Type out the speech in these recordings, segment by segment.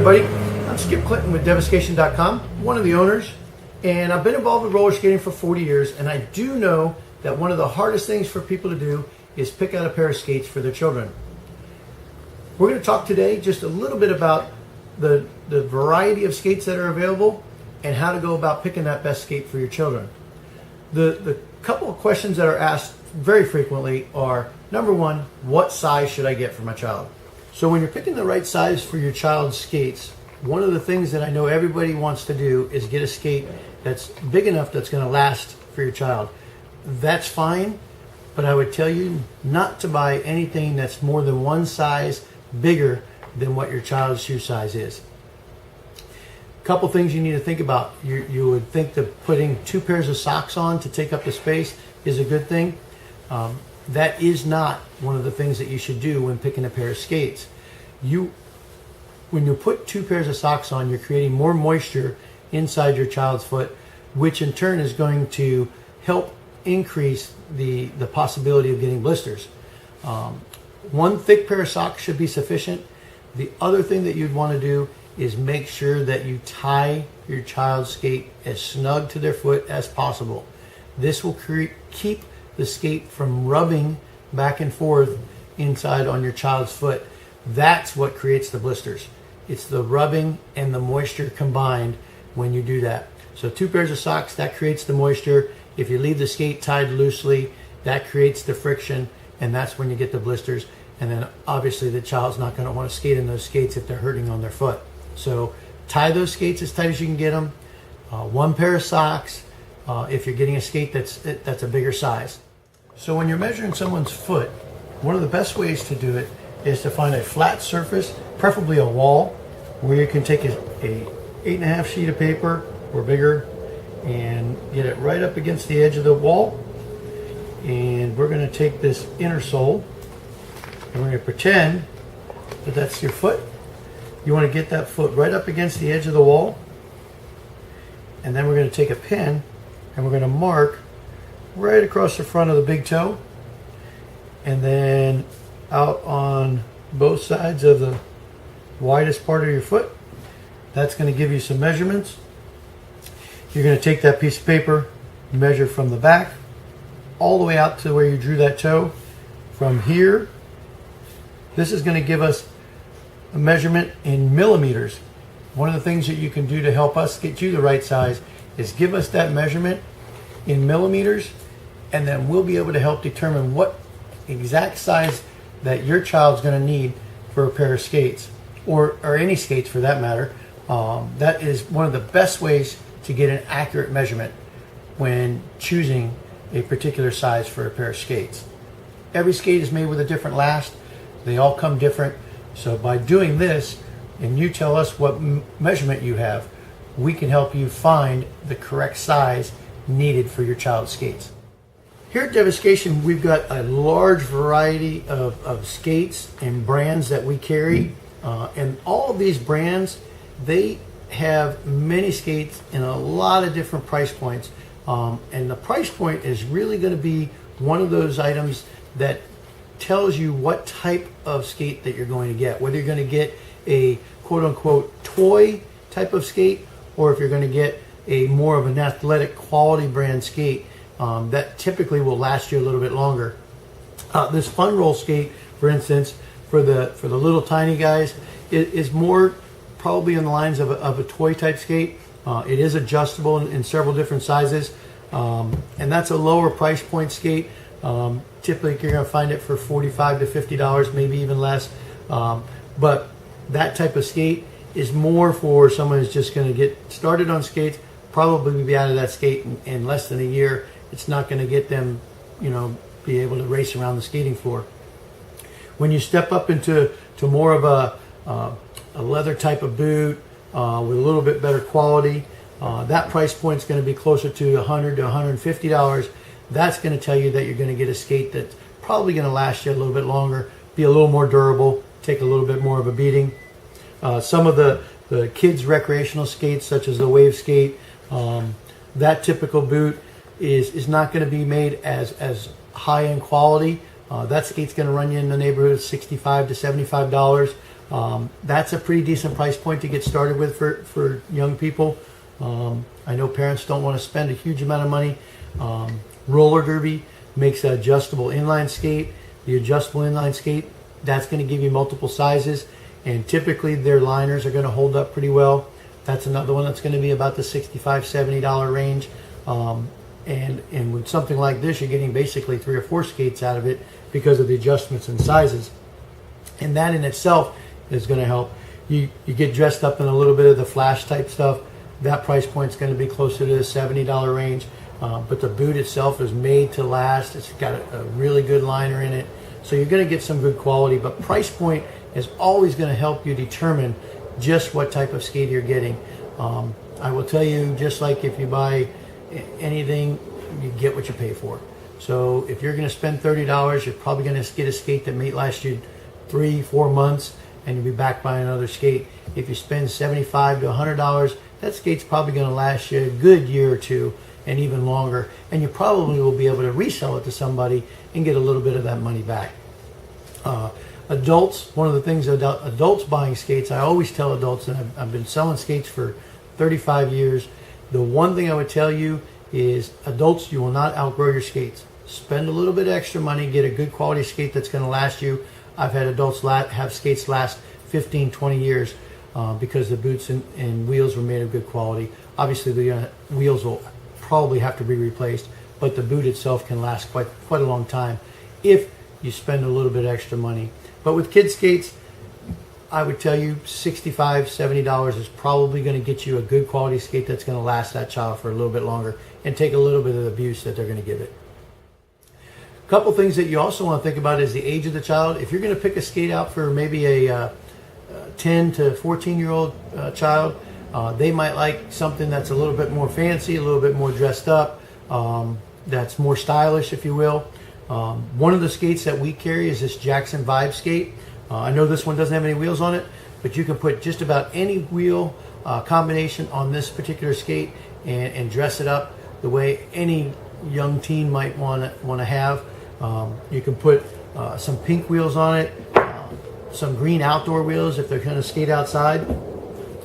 everybody. I'm Skip Clinton with Devastation.com, one of the owners, and I've been involved with roller skating for 40 years, and I do know that one of the hardest things for people to do is pick out a pair of skates for their children. We're going to talk today just a little bit about the variety of skates that are available and how to go about picking that best skate for your children. The couple of questions that are asked very frequently are, number one, what size should I get for my child? So when you're picking the right size for your child's skates, one of the things that I know everybody wants to do is get a skate that's big enough that's going to last for your child. That's fine, but I would tell you not to buy anything that's more than one size bigger than what your child's shoe size is. A couple things you need to think about. You would think that putting 2 pairs of socks on to take up the space is a good thing. That is not one of the things that you should do when picking a pair of skates. When you put 2 pairs of socks on, you're creating more moisture inside your child's foot, which in turn is going to help increase the possibility of getting blisters. One thick pair of socks should be sufficient. The other thing that you'd want to do is make sure that you tie your child's skate as snug to their foot as possible. This will keep the skate from rubbing back and forth inside on your child's foot. That's what creates the blisters. It's the rubbing and the moisture combined when you do that. So 2 pairs of socks, that creates the moisture. If you leave the skate tied loosely, that creates the friction, and that's when you get the blisters. And then obviously the child's not going to want to skate in those skates if they're hurting on their foot. So tie those skates as tight as you can get them. 1 pair of socks if you're getting a skate that's a bigger size. So when you're measuring someone's foot, one of the best ways to do it is to find a flat surface, preferably a wall, where you can take a 8.5 sheet of paper or bigger and get it right up against the edge of the wall. And we're going to take this inner sole and we're going to pretend that that's your foot. You want to get that foot right up against the edge of the wall, and then we're going to take a pin and we're going to mark right across the front of the big toe, and then out on both sides of the widest part of your foot. That's going to give you some measurements. You're going to take that piece of paper, measure from the back all the way out to where you drew that toe. From here, this is going to give us a measurement in millimeters. One of the things that you can do to help us get you the right size is give us that measurement in millimeters, and then we'll be able to help determine what exact size that your child's going to need for a pair of skates, or any skates for that matter. That is one of the best ways to get an accurate measurement when choosing a particular size for a pair of skates. Every skate is made with a different last. They all come different. So by doing this, and you tell us what measurement you have, we can help you find the correct size needed for your child's skates. Here at Devastation, we've got a large variety of skates and brands that we carry. And all of these brands, they have many skates in a lot of different price points. And the price point is really going to be one of those items that tells you what type of skate that you're going to get. Whether you're going to get a quote-unquote toy type of skate, or if you're going to get a more of an athletic quality brand skate that typically will last you a little bit longer. This Fun Roll skate, for instance, for the little tiny guys, is more probably in the lines of a toy type skate. It is adjustable in several different sizes, and that's a lower price point skate. Typically you're going to find it for $45 to $50, maybe even less. But that type of skate is more for someone who's just going to get started on skates, probably be out of that skate in less than a year. It's not going to get them, be able to race around the skating floor. When you step up into more of a leather type of boot with a little bit better quality, that price point is going to be closer to $100 to $150. That's going to tell you that you're going to get a skate that's probably going to last you a little bit longer, be a little more durable, take a little bit more of a beating. Some of the kids' recreational skates, such as the wave skate, that typical boot is not going to be made as high in quality. That skate's going to run you in the neighborhood of $65 to $75. That's a pretty decent price point to get started with for young people. I know parents don't want to spend a huge amount of money. Roller Derby makes an adjustable inline skate. The adjustable inline skate, that's going to give you multiple sizes, and typically their liners are going to hold up pretty well. That's another one that's going to be about the $65, $70 range. And with something like this, you're getting basically 3 or 4 skates out of it because of the adjustments and sizes. And that in itself is going to help. You get dressed up in a little bit of the flash type stuff. That price point is going to be closer to the $70 range. But the boot itself is made to last. It's got a really good liner in it. So you're going to get some good quality. But price point is always going to help you determine just what type of skate you're getting. I will tell you, just like if you buy anything, you get what you pay for. So if you're going to spend $30, you're probably going to get a skate that may last you 3-4 months, and you'll be back buying another skate. If you spend $75 to $100, that skate's probably going to last you a good year or two and even longer, and you probably will be able to resell it to somebody and get a little bit of that money back. Adults, one of the things about adults buying skates, I always tell adults, and I've been selling skates for 35 years, the one thing I would tell you is adults, you will not outgrow your skates. Spend a little bit extra money, get a good quality skate that's going to last you. I've had adults have skates last 15, 20 years because the boots and wheels were made of good quality. Obviously, the wheels will probably have to be replaced, but the boot itself can last quite a long time if you spend a little bit extra money. But with kid skates, I would tell you $65, $70 is probably going to get you a good quality skate that's going to last that child for a little bit longer and take a little bit of the abuse that they're going to give it. A couple things that you also want to think about is the age of the child. If you're going to pick a skate out for maybe a 10 to 14-year-old child, they might like something that's a little bit more fancy, a little bit more dressed up, that's more stylish, if you will. One of the skates that we carry is this Jackson Vibe skate. I know this one doesn't have any wheels on it, but you can put just about any wheel combination on this particular skate and dress it up the way any young teen might want to have. You can put some pink wheels on it, some green outdoor wheels if they're going to skate outside.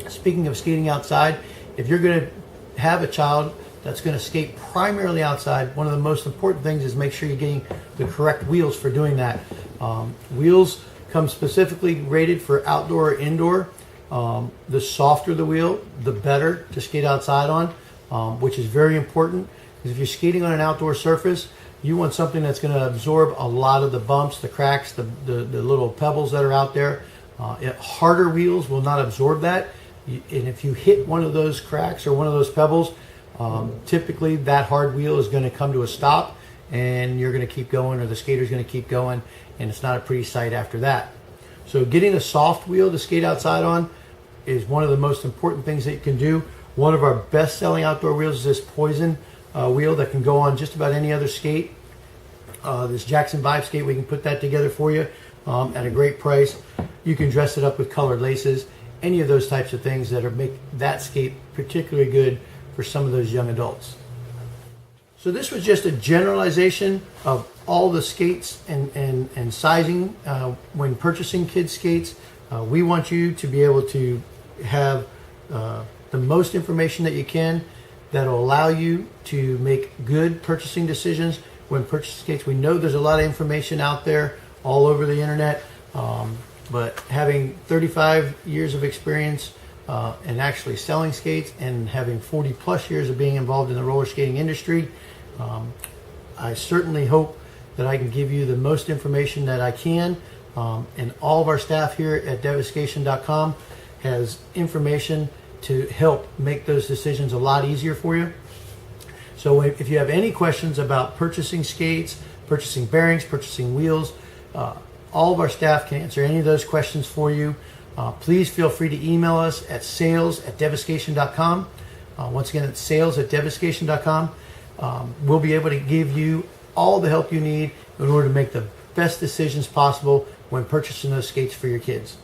Speaking of skating outside, if you're going to have a child that's going to skate primarily outside, one of the most important things is make sure you're getting the correct wheels for doing that. Wheels come specifically rated for outdoor or indoor. The softer the wheel, the better to skate outside on, which is very important. Because if you're skating on an outdoor surface, you want something that's going to absorb a lot of the bumps, the cracks, the little pebbles that are out there. Harder wheels will not absorb that. And if you hit one of those cracks or one of those pebbles, typically that hard wheel is going to come to a stop and you're going to keep going, or the skater's going to keep going, and it's not a pretty sight after that. So getting a soft wheel to skate outside on is one of the most important things that you can do. One of our best-selling outdoor wheels is this Poison wheel that can go on just about any other skate. This Jackson Vibe skate, we can put that together for you at a great price. You can dress it up with colored laces, any of those types of things that make that skate particularly good for some of those young adults. So this was just a generalization of all the skates and sizing when purchasing kids skates. We want you to be able to have the most information that you can that will allow you to make good purchasing decisions when purchasing skates. We know there's a lot of information out there all over the internet, but having 35 years of experience and actually selling skates and having 40 plus years of being involved in the roller skating industry, I certainly hope that I can give you the most information that I can. And all of our staff here at Devascation.com has information to help make those decisions a lot easier for you. So if you have any questions about purchasing skates, purchasing bearings, purchasing wheels, all of our staff can answer any of those questions for you. Please feel free to email us at sales@devastation.com. Once again, it's sales@devastation.com. We'll be able to give you all the help you need in order to make the best decisions possible when purchasing those skates for your kids.